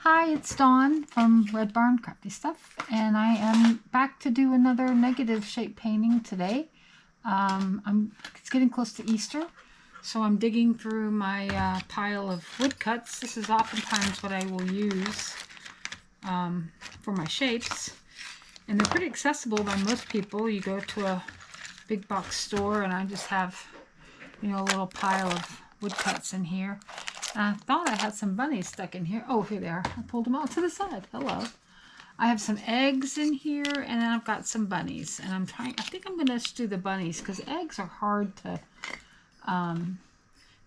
Hi, it's Dawn from Red Barn Crafty Stuff, and I am back to do another negative shape painting today. It's getting close to Easter, so I'm digging through my pile of woodcuts. This is oftentimes what I will use for my shapes, and they're pretty accessible by most people. You go to a big box store, and I just have, a little pile of woodcuts in here. And I thought I had some bunnies stuck in here. Oh, here they are. I pulled them out to the side. Hello. I have some eggs in here, and then I've got some bunnies. And I think I'm going to do the bunnies because eggs are hard to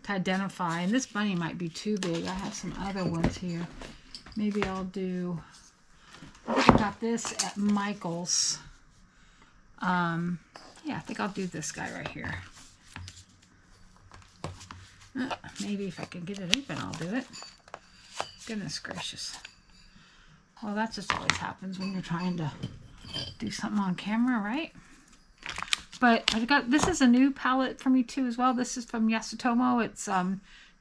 identify. And this bunny might be too big. I have some other ones here. Maybe I'll do, I think I got this at Michael's. Yeah, I think I'll do this guy right here. Maybe if I can get it open, I'll do it. Goodness gracious. Well, that just always happens when you're trying to do something on camera, right? But this is a new palette for me too as well. This is from Yasutomo. It's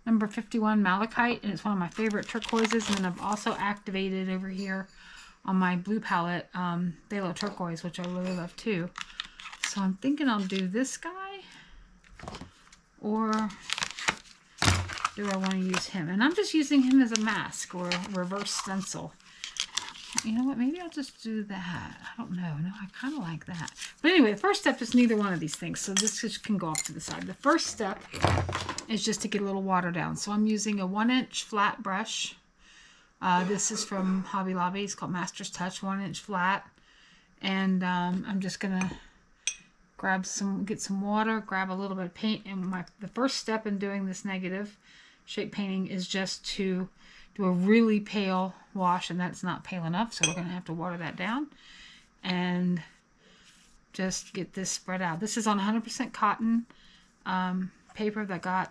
number 51 Malachite, and it's one of my favorite turquoises. And then I've also activated over here on my blue palette, Phthalo Turquoise, which I really love too. So I'm thinking I'll do this guy, or do I want to use him? And I'm just using him as a mask or a reverse stencil. You know what? Maybe I'll just do that. I don't know. No, I kind of like that. But anyway, the first step is neither one of these things. So this just can go off to the side. The first step is just to get a little water down. So I'm using a 1-inch flat brush. This is from Hobby Lobby. It's called Master's Touch, 1-inch flat. And I'm just going to get some water, grab a little bit of paint. And the first step in doing this negative shape painting is just to do a really pale wash, and that's not pale enough, so we're going to have to water that down and just get this spread out. This is on 100% cotton paper that I got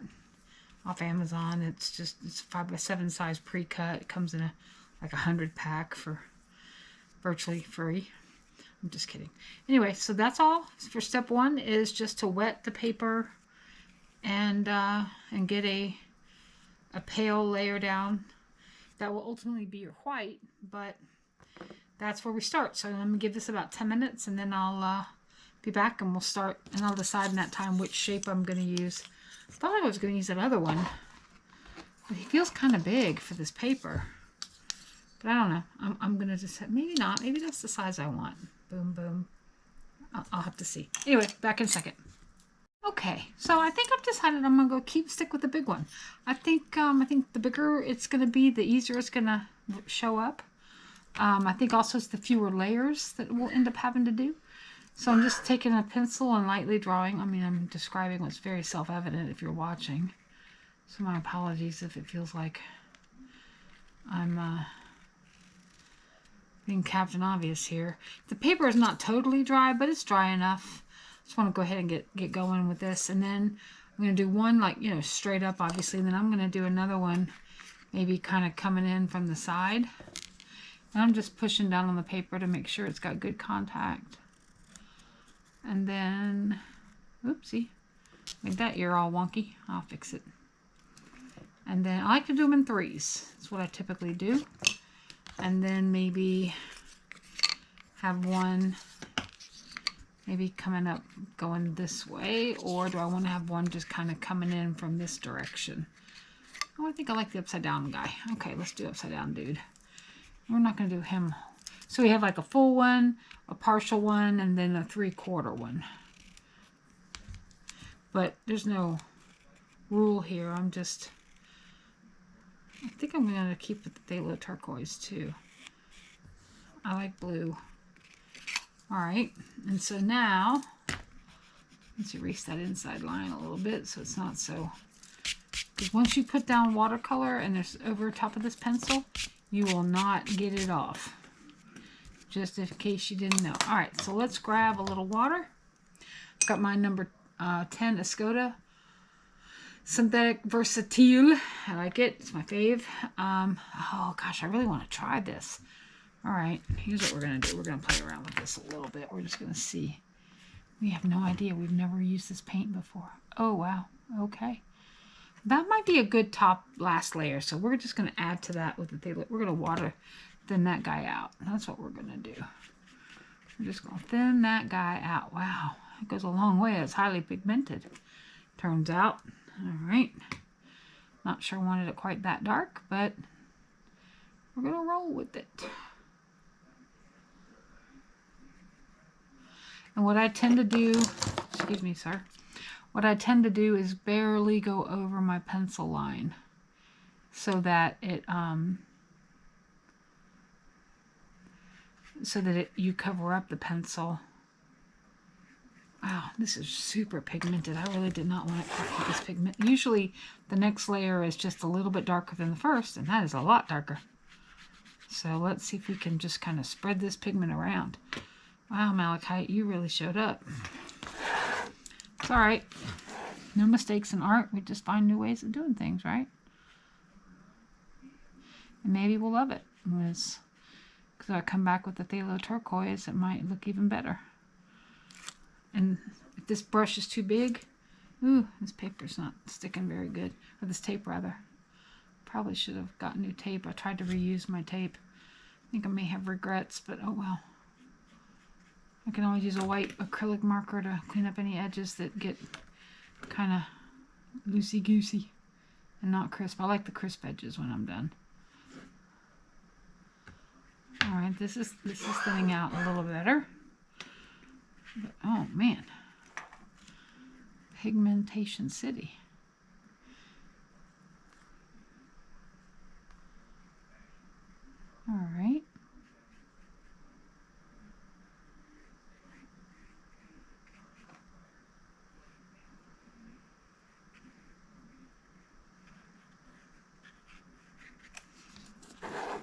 off Amazon. It's 5x7 size pre-cut. It comes in like 100 pack for virtually free. I'm just kidding. Anyway, so that's all for step one, is just to wet the paper and get a pale layer down that will ultimately be your white, but that's where we start. So let me give this about 10 minutes, and then I'll be back and we'll start, and I'll decide in that time which shape I'm going to use. I thought I was going to use that other one, but he feels kind of big for this paper. But I don't know. I'm going to just, maybe not. Maybe that's the size I want. Boom, boom. I'll have to see. Anyway, back in a second. Okay, so I think I've decided I'm gonna stick with the big one. I think the bigger it's gonna be, the easier it's gonna show up. I think also it's the fewer layers that we'll end up having to do. So I'm just taking a pencil and lightly drawing. I mean, I'm describing what's very self-evident if you're watching. So my apologies if it feels like I'm being Captain Obvious here. The paper is not totally dry, but it's dry enough. Just want to go ahead and get going with this, and then I'm going to do one straight up, obviously, and then I'm going to do another one maybe kind of coming in from the side, and I'm just pushing down on the paper to make sure it's got good contact. And then, oopsie, made that ear all wonky. I'll fix it. And then I like to do them in threes. That's what I typically do. And then maybe have one maybe coming up going this way, or do I want to have one just kind of coming in from this direction? Oh, I think I like the upside down guy. Okay, let's do upside down dude. We're not going to do him. So we have like a full one, a partial one, and then a 3/4 one. But there's no rule here. I think I'm going to keep with the Phthalo Turquoise too. I like blue. Alright, and so now, let's erase that inside line a little bit so it's not so, because once you put down watercolor and there's over top of this pencil, you will not get it off. Just in case you didn't know. Alright, so let's grab a little water. I've got my number 10 Escoda Synthetic Versatile. I like it. It's my fave. Oh gosh, I really want to try this. Alright, here's what we're going to do. We're going to play around with this a little bit. We're just going to see. We have no idea. We've never used this paint before. Oh, wow. Okay. That might be a good top last layer. So we're just going to add to that with the phthalo. We're going to water thin that guy out. That's what we're going to do. We're just going to thin that guy out. Wow, it goes a long way. It's highly pigmented, turns out. All right. Not sure I wanted it quite that dark, but we're going to roll with it. And what I tend to do, excuse me, sir. What I tend to do is barely go over my pencil line so that it, you cover up the pencil. Wow, this is super pigmented. I really did not want it to be this pigment. Usually the next layer is just a little bit darker than the first, and that is a lot darker. So let's see if we can just kind of spread this pigment around. Wow, Malachite, you really showed up. It's all right. No mistakes in art. We just find new ways of doing things, right? And maybe we'll love it. Because I come back with the phthalo turquoise, it might look even better. And if this brush is too big, ooh, this paper's not sticking very good. Or this tape, rather. Probably should have got new tape. I tried to reuse my tape. I think I may have regrets, but oh well. I can always use a white acrylic marker to clean up any edges that get kind of loosey-goosey and not crisp. I like the crisp edges when I'm done. All right, this is thinning out a little better. But, oh man, Pigmentation City. All right.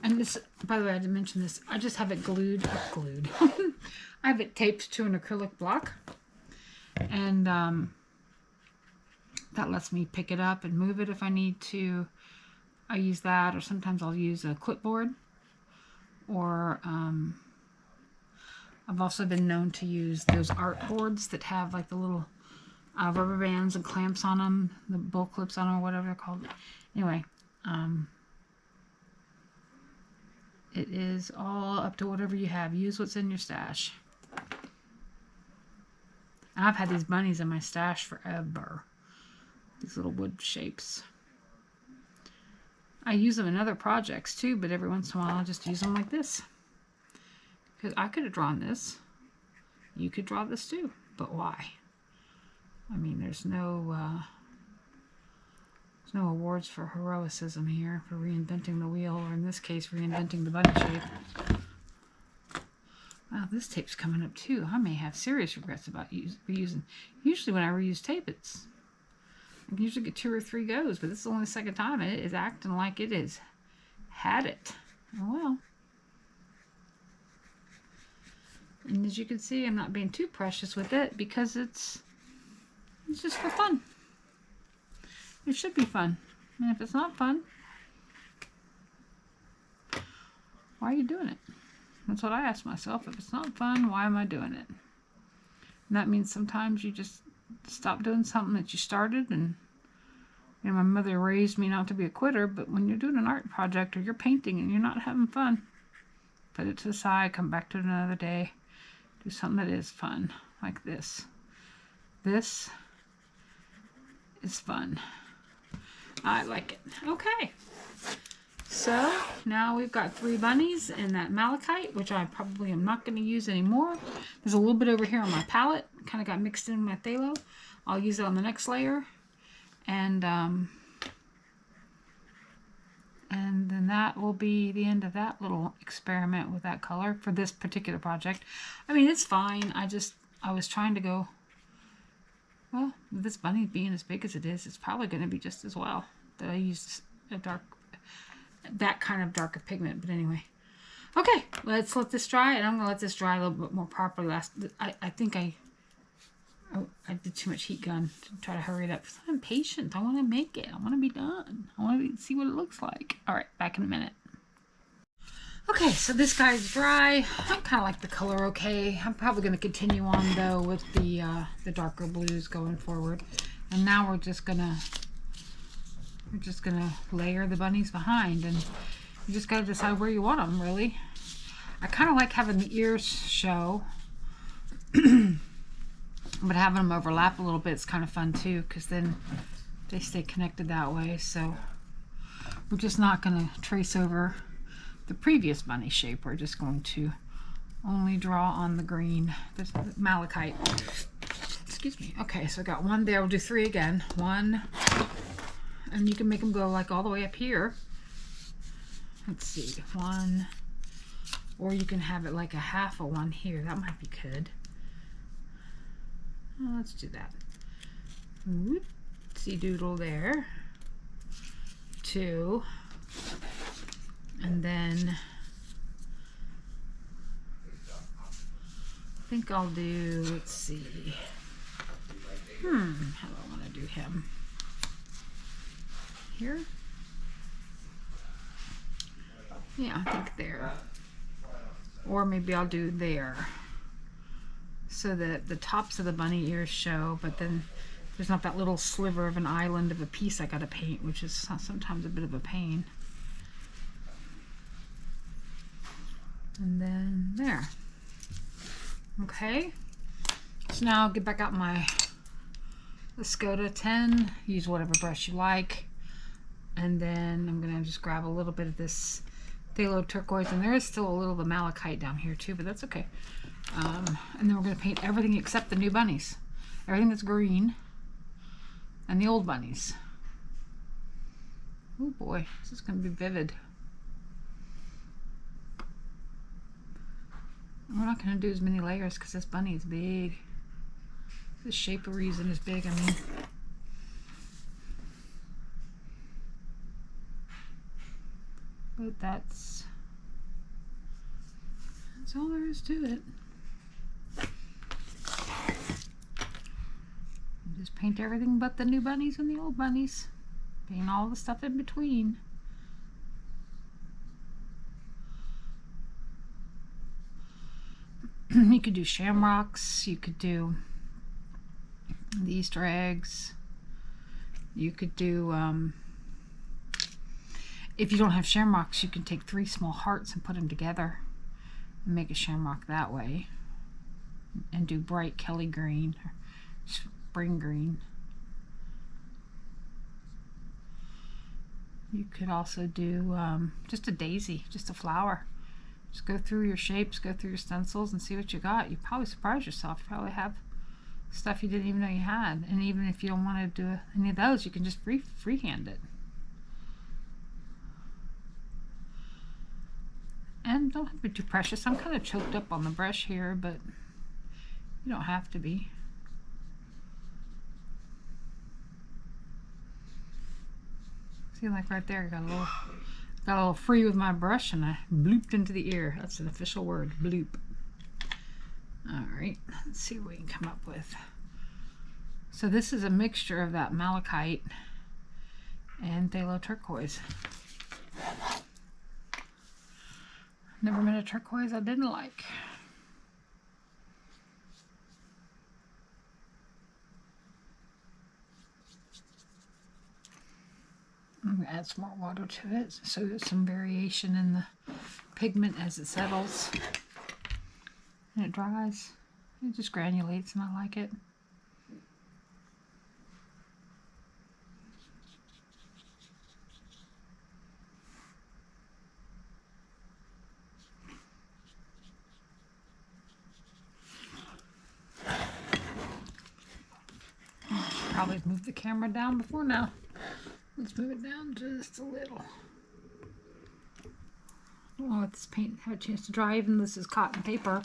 And this, by the way, I didn't mention this. I just have it glued. I have it taped to an acrylic block. And that lets me pick it up and move it if I need to. I use that, or sometimes I'll use a clipboard. Or I've also been known to use those art boards that have like the little rubber bands and clamps on them, the bull clips on them, or whatever they're called. Anyway, it is all up to whatever you have. Use what's in your stash. And I've had these bunnies in my stash forever. These little wood shapes. I use them in other projects too, but every once in a while I'll just use them like this. Because I could have drawn this. You could draw this too. But why? I mean, there's no awards for heroicism here, for reinventing the wheel, or in this case, reinventing the bunny shape. Wow, this tape's coming up too. I may have serious regrets about reusing. Usually when I reuse tape, I can usually get 2 or 3 goes, but this is only the second time, and it is acting like it is. Had it. Oh well. And as you can see, I'm not being too precious with it because it's just for fun. It should be fun. And if it's not fun, why are you doing it? That's what I ask myself. If it's not fun, why am I doing it? And that means sometimes you just stop doing something that you started. And you know, my mother raised me not to be a quitter, but when you're doing an art project or you're painting and you're not having fun, put it to the side, come back to it another day, do something that is fun, like this. This is fun. I like it. Okay. So now we've got 3 bunnies and that malachite, which I probably am not going to use anymore. There's a little bit over here on my palette. Kind of got mixed in with my phthalo. I'll use it on the next layer. And then that will be the end of that little experiment with that color for this particular project. I mean, it's fine. I was trying to go, well, with this bunny being as big as it is, it's probably going to be just as well that I used that kind of darker pigment. But anyway, okay, let's let this dry, and I'm going to let this dry a little bit more properly. I think I did too much heat gun to try to hurry it up. I'm impatient. I want to make it. I want to be done. I want to see what it looks like. All right, back in a minute. Okay, so this guy's dry. I kind of like the color okay. I'm probably going to continue on, though, with the darker blues going forward. And now we're just going to You're just gonna layer the bunnies behind, and you just gotta decide where you want them, really. I kind of like having the ears show, but having them overlap a little bit is kind of fun too, because then they stay connected that way. So we're just not gonna trace over the previous bunny shape. We're just going to only draw on the green, the malachite. Excuse me. Okay, so I got one there. We'll do 3 again. 1, and you can make them go like all the way up here. Let's see, 1, or you can have it like a half of one here. That might be good. Well, let's do that. Whoopsie doodle there. 2, and then I think I'll do, let's see, how do I want to do him? Here? Yeah, I think there. Or maybe I'll do there, so that the tops of the bunny ears show, but then there's not that little sliver of an island of a piece I gotta paint, which is sometimes a bit of a pain. And then there. Okay, so now I'll get back out my Escoda 10, use whatever brush you like, and then I'm gonna just grab a little bit of this phthalo turquoise, and there is still a little of the malachite down here too, but that's okay. And then we're gonna paint everything except the new bunnies, everything that's green, and the old bunnies. Oh boy, this is gonna be vivid. We're not going to do as many layers because this bunny is big. The shape of reason is big, I mean. But that's all there is to it. Just paint everything but the new bunnies and the old bunnies. Paint all the stuff in between. You could do shamrocks, you could do the Easter eggs, you could do, if you don't have shamrocks, you can take 3 small hearts and put them together and make a shamrock that way, and do bright Kelly green or spring green. You could also do just a daisy, just a flower. Just go through your shapes, go through your stencils, and see what you got. You probably surprise yourself. You probably have stuff you didn't even know you had. And even if you don't want to do any of those, you can just freehand it. And don't have to be too precious. I'm kind of choked up on the brush here, but you don't have to be. See, like right there, I got a little free with my brush, and I blooped into the ear. That's an official word, bloop. Alright, let's see what we can come up with. So this is a mixture of that malachite and phthalo turquoise. Never met a turquoise I didn't like. I'm going to add some more water to it so there's some variation in the pigment as it settles and it dries. It just granulates and I like it. Probably move the camera down before now. Let's move it down just a little. I'll let this paint have a chance to dry. Even this is cotton paper,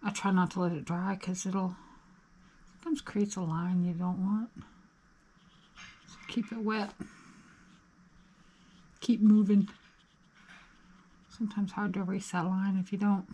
I try not to let it dry because it'll sometimes creates a line you don't want. So keep it wet. Keep moving. Sometimes hard to erase that line if you don't.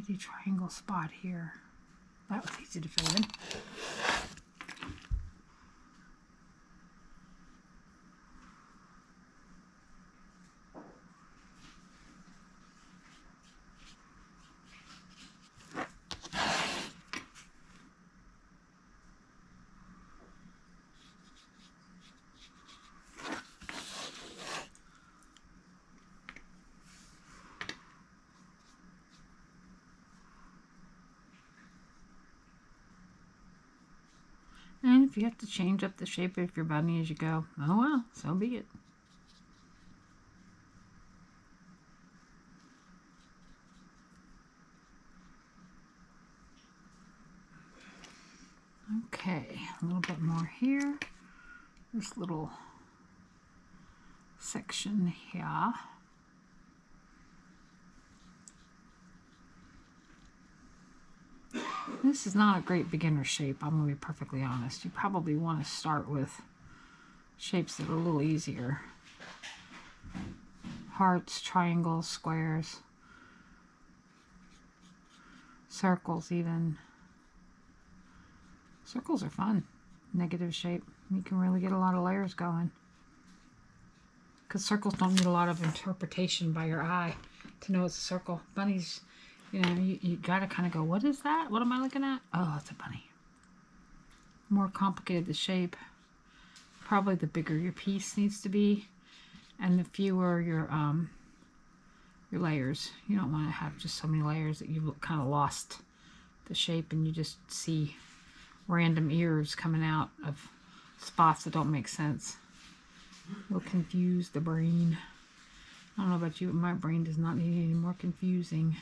little triangle spot here. That was easy to fill in. And if you have to change up the shape of your bunny as you go, oh well, so be it. Okay, a little bit more here. This little section here. This is not a great beginner shape, I'm going to be perfectly honest. You probably want to start with shapes that are a little easier. Hearts, triangles, squares, circles even. Circles are fun. Negative shape. You can really get a lot of layers going. Because circles don't need a lot of interpretation by your eye to know it's a circle. Bunnies, you know, you got to kind of go, what is that? What am I looking at? Oh, it's a bunny. More complicated the shape, probably the bigger your piece needs to be, and the fewer your layers. You don't want to have just so many layers that you've kind of lost the shape and you just see random ears coming out of spots that don't make sense. It'll confuse the brain. I don't know about you, but my brain does not need any more confusing.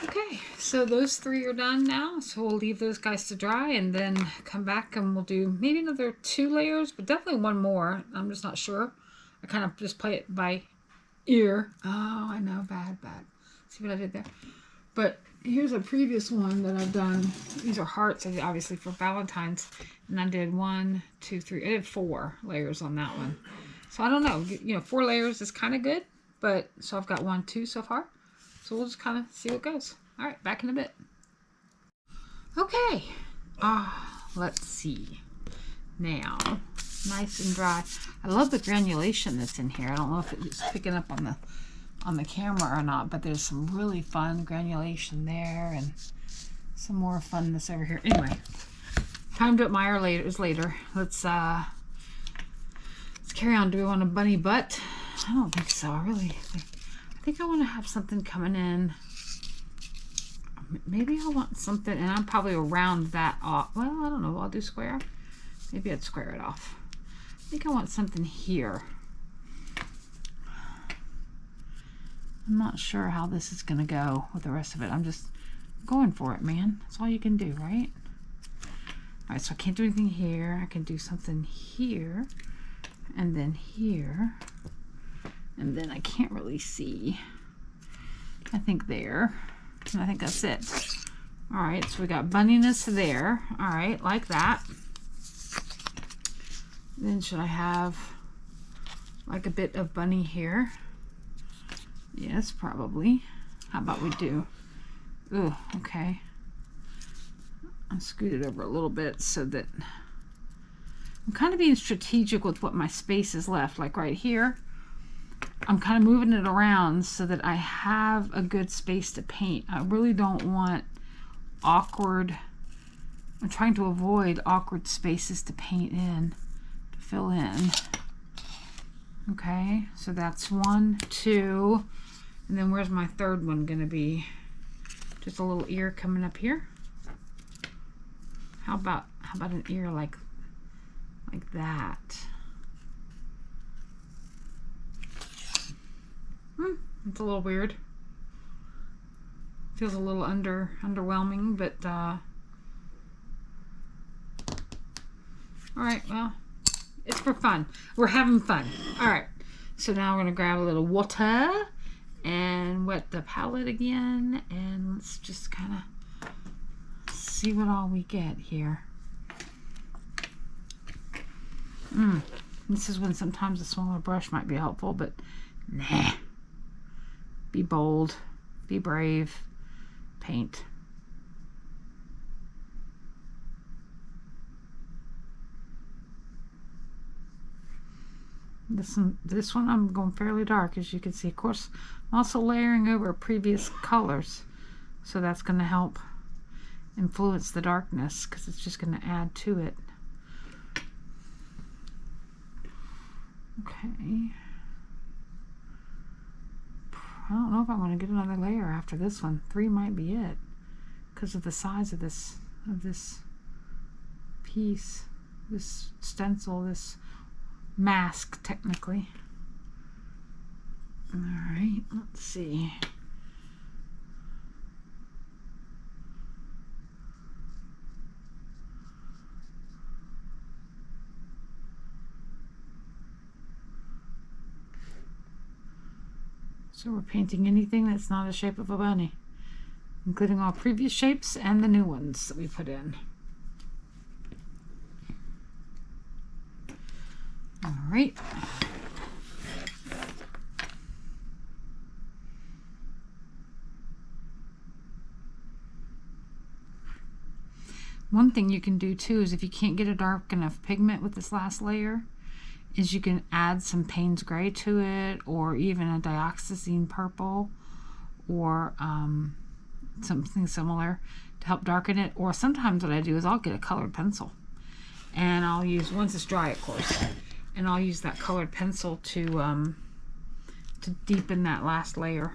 Okay, so those three are done now, so we'll leave those guys to dry and then come back and we'll do maybe another 2 layers, but definitely one more. I'm just not sure. I kind of just play it by ear. Oh, I know, bad. See what I did there? But here's a previous one that I've done. These are hearts, obviously, for Valentine's. And I did 1, 2, 3. I did 4 layers on that one. So I don't know. You know, 4 layers is kind of good. But, so I've got 1, 2 so far. So we'll just kind of see what goes. All right, back in a bit. Okay. Let's see. Now, nice and dry. I love the granulation that's in here. I don't know if it's picking up on the camera or not, but there's some really fun granulation there and some more funness over here. Anyway, time to admire later. Let's carry on. Do we want a bunny butt? I don't think so. I think I want to have something coming in. Maybe I want something, and I'm probably around that off. Well, I don't know. I'll do square. Maybe I'd square it off. I think I want something here. I'm not sure how this is going to go with the rest of it. I'm just going for it, man. That's all you can do, right? All right, so I can't do anything here. I can do something here, and then here, and then I can't really see. I think there, and I think that's it. All right, so we got bunniness there. All right, like that. Then should I have like a bit of bunny here? Yes, probably. How about we do? Ooh, okay. I'll scoot it over a little bit so that I'm kind of being strategic with what my space is left. Like right here, I'm kind of moving it around so that I have a good space to paint. I really don't want awkward, I'm trying to avoid awkward spaces to paint in, to fill in. Okay, so that's 1, 2, and then where's my third one gonna be? Just a little ear coming up here. How about an ear like that? It's a little weird. Feels a little underwhelming, but all right, well, it's for fun. We're having fun. All right, so now we're gonna grab a little water and wet the palette again, and let's just kind of see what all we get here. This is when sometimes a smaller brush might be helpful, but nah. Be bold, Be brave. Paint. This one I'm going fairly dark, as you can see. Of course, I'm also layering over previous colors, so that's going to help influence the darkness, because it's just going to add to it. Okay. I don't know if I want to get another layer after this one. 3 might be it, because of the size of this piece, this stencil, this mask, technically. All right, let's see. So we're painting anything that's not a shape of a bunny, including all previous shapes and the new ones that we put in. All right. One thing you can do too is, if you can't get a dark enough pigment with this last layer, is you can add some Payne's Gray to it, or even a dioxazine purple, or something similar to help darken it. Or sometimes what I do is I'll get a colored pencil, and I'll use, once it's dry of course, and I'll use that colored pencil to deepen that last layer,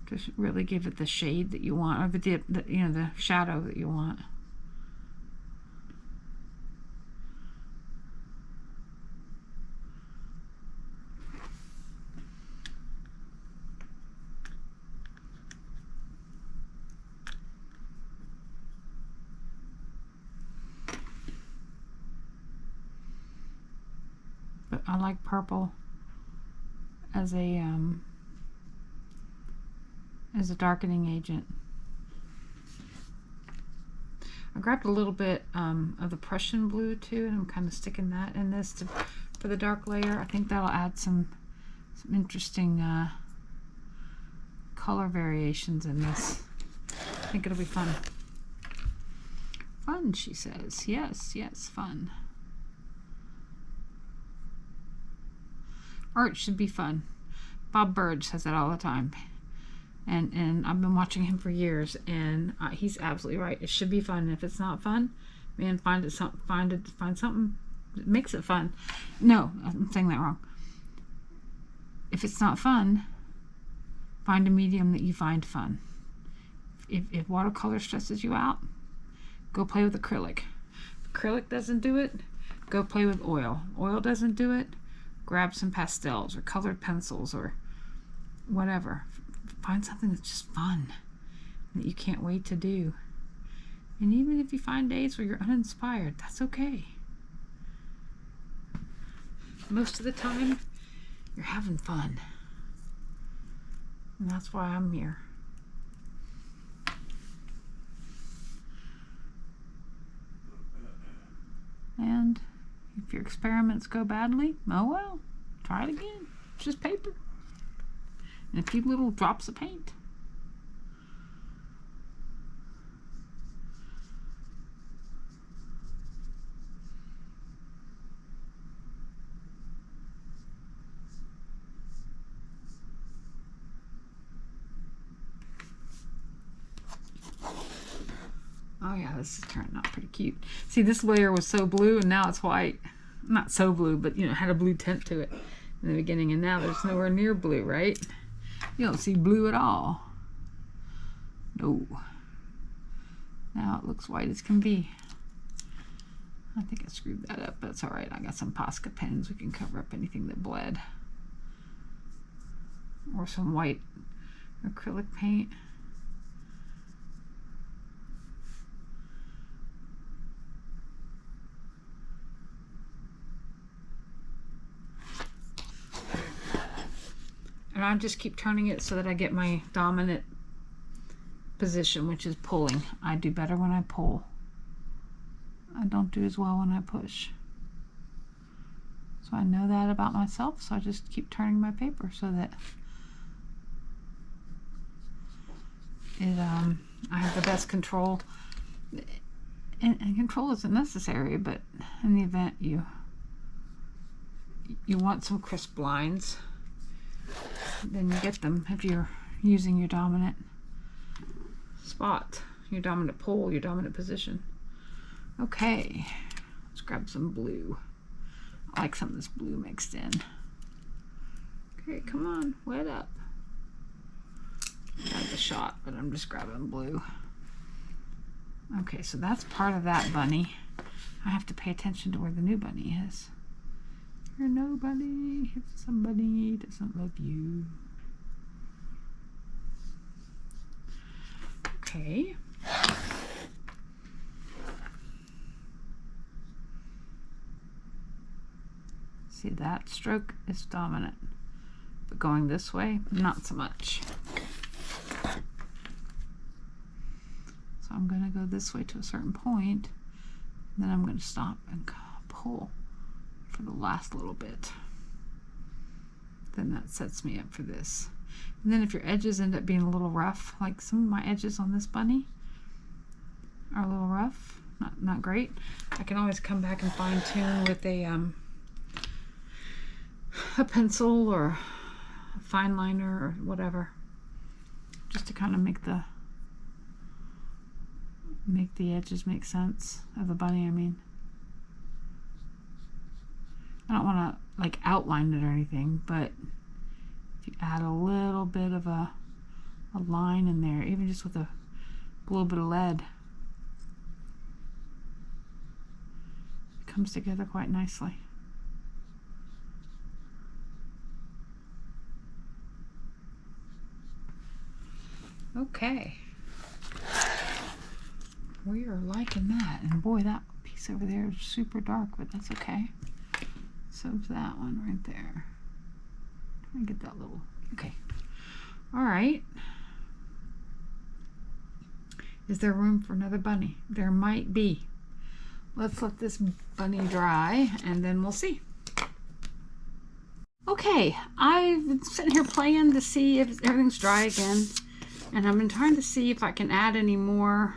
to really give it the shade that you want, or the shadow that you want. But I like purple as a darkening agent. I grabbed a little bit of the Prussian blue too, and I'm kind of sticking that in this for the dark layer. I think that'll add some interesting color variations in this. I think it'll be fun. Fun, she says. Yes, yes, fun. Art should be fun. Bob Bird says that all the time. And I've been watching him for years, and he's absolutely right. It should be fun. If it's not fun, man, find something that makes it fun. No, I'm saying that wrong. If it's not fun, find a medium that you find fun. If watercolor stresses you out, go play with acrylic. If acrylic doesn't do it, go play with oil. Oil doesn't do it, grab some pastels or colored pencils or whatever. Find something that's just fun, that you can't wait to do. And even if you find days where you're uninspired, that's okay. Most of the time, you're having fun. And that's why I'm here. And if your experiments go badly, oh well, try it again. It's just paper. And a few little drops of paint. Oh yeah, this is turning out pretty cute. See, this layer was so blue and now it's white. Not so blue, but you know, had a blue tint to it in the beginning, and now there's nowhere near blue, right? You don't see blue at all. No. Now it looks white as can be. I think I screwed that up, but it's alright. I got some Posca pens. We can cover up anything that bled. Or some white acrylic paint. And I just keep turning it so that I get my dominant position, which is pulling. I do better when I pull. I don't do as well when I push. So So I know that about myself, so I just keep turning my paper so that I have the best control. And control isn't necessary, but in the event you want some crisp lines, then you get them if you're using your dominant spot, your dominant pole, your dominant position. Okay, let's grab some blue. I like some of this blue mixed in. Okay, come on, wet up. I have a shot, but I'm just grabbing blue. Okay, so that's part of that bunny. I have to pay attention to where the new bunny is. You're nobody if somebody doesn't love you. Okay. See, that stroke is dominant, but going this way, not so much. So I'm going to go this way to a certain point, and then I'm going to stop and pull for the last little bit. Then that sets me up for this. And then if your edges end up being a little rough, like some of my edges on this bunny are a little rough, not great, I can always come back and fine tune with a pencil or a fine liner or whatever, just to kind of make the edges make sense of the bunny. I mean, I don't want to like outline it or anything, but if you add a little bit of a line in there, even just with a little bit of lead, it comes together quite nicely. Okay, we are liking that, and boy, that piece over there is super dark, but that's okay. So is that one right there. Try and get that little, okay. All right. Is there room for another bunny? There might be. Let's let this bunny dry, and then we'll see. Okay, I've been sitting here playing to see if everything's dry again. And I've been trying to see if I can add any more.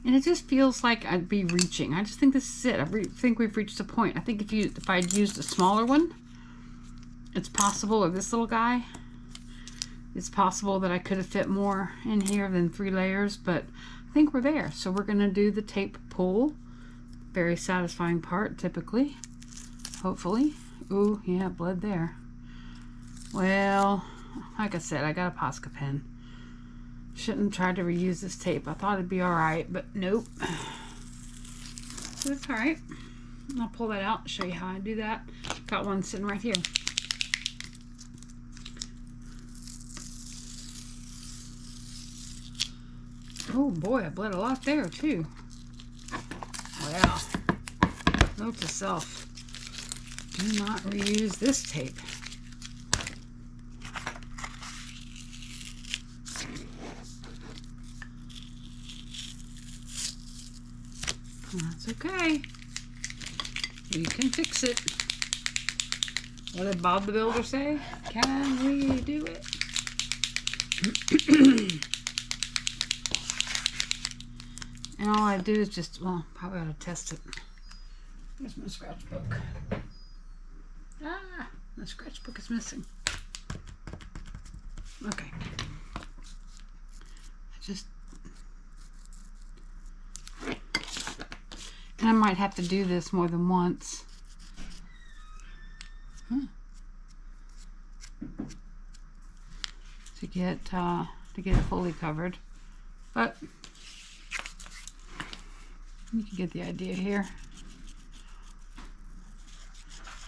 And it just feels like I'd be reaching. I just think this is it. I think we've reached a point. I think if I'd used a smaller one, it's possible, or this little guy, it's possible that I could have fit more in here than 3 layers, but I think we're there. So we're gonna do the tape pull. Very satisfying part, typically, hopefully. Ooh, yeah, blood there. Well, like I said, I got a Posca pen. Shouldn't have tried to reuse this tape. I thought it'd be all right, but nope. So it's all right. I'll pull that out and show you how I do that. Got one sitting right here. Oh boy, I bled a lot there too. Well, note to self, do not reuse this tape. That's okay. We can fix it. What did Bob the Builder say? Can we do it? And all I do is just, well, probably ought to test it. Here's my scratch book. Ah, the scratch book is missing. Okay. And I might have to do this more than once. To get it fully covered, but you can get the idea here.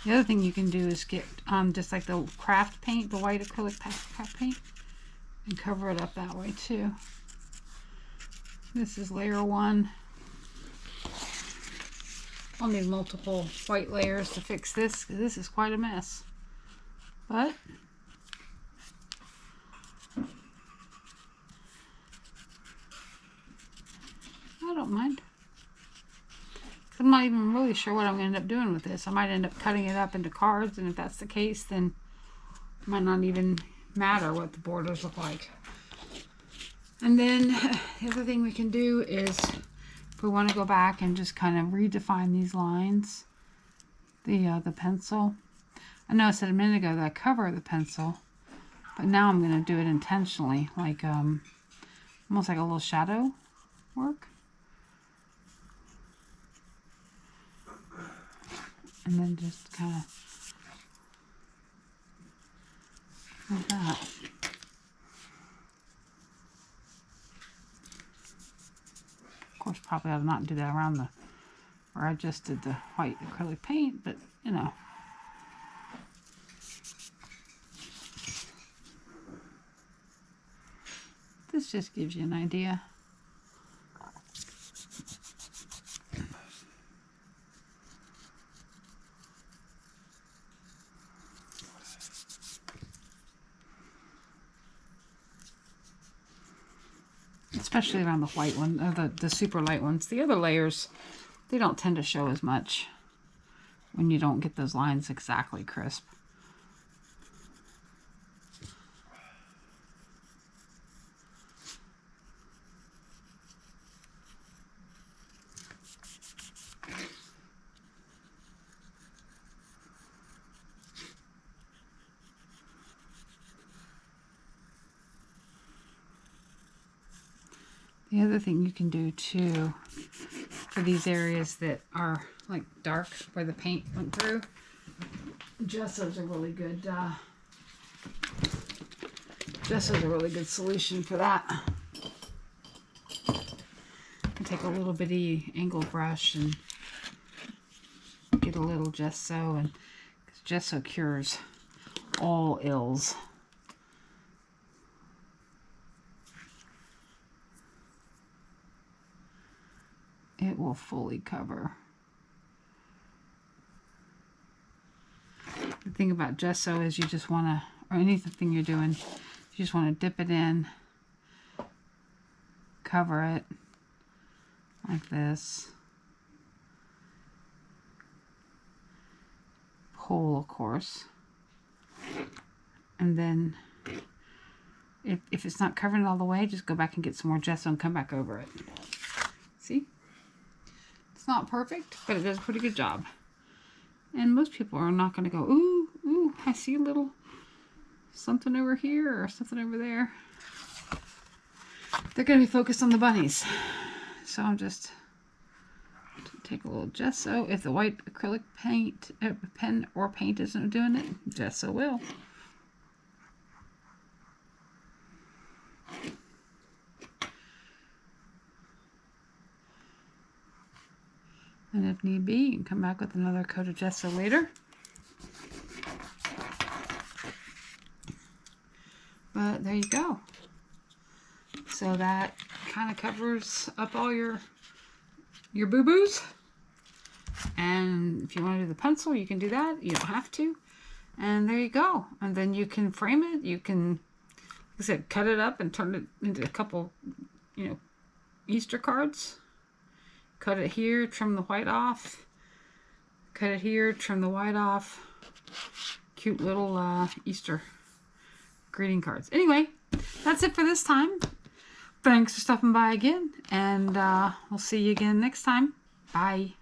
The other thing you can do is get just like the craft paint, the white acrylic craft paint, and cover it up that way too. This is layer 1. I'll need multiple white layers to fix this, because this is quite a mess. But I don't mind. So I'm not even really sure what I'm going to end up doing with this. I might end up cutting it up into cards, and if that's the case, then it might not even matter what the borders look like. And then the other thing we can do is, if we want to go back and just kind of redefine these lines, the pencil. I know I said a minute ago that I cover the pencil, but now I'm going to do it intentionally, like almost like a little shadow work. And then just kind of like that. Of course, probably ought to not do that around the where I just did the white acrylic paint, but you know. This just gives you an idea. Especially around the white one, or the super light ones. The other layers, they don't tend to show as much when you don't get those lines exactly crisp. The other thing you can do too, for these areas that are like dark where the paint went through, gesso's a really good solution for that. You take a little bitty angle brush and get a little gesso, and gesso cures all ills. It will fully cover. The thing about gesso is you just want to, or anything you're doing, you just want to dip it in, cover it like this, pull, of course, and then if it's not covering it all the way, just go back and get some more gesso and come back over it. See? It's not perfect, but it does a pretty good job. And most people are not going to go, ooh, ooh, I see a little something over here or something over there. They're going to be focused on the bunnies. So I'm just take a little gesso. If the white acrylic paint, pen or paint isn't doing it, gesso will. And if need be, you can come back with another coat of gesso later. But there you go. So that kind of covers up all your boo-boos. And if you want to do the pencil, you can do that. You don't have to. And there you go. And then you can frame it. You can, like I said, cut it up and turn it into a couple, you know, Easter cards. Cut it here, trim the white off. Cut it here, trim the white off. Cute little Easter greeting cards. Anyway, that's it for this time. Thanks for stopping by again, and we'll see you again next time. Bye.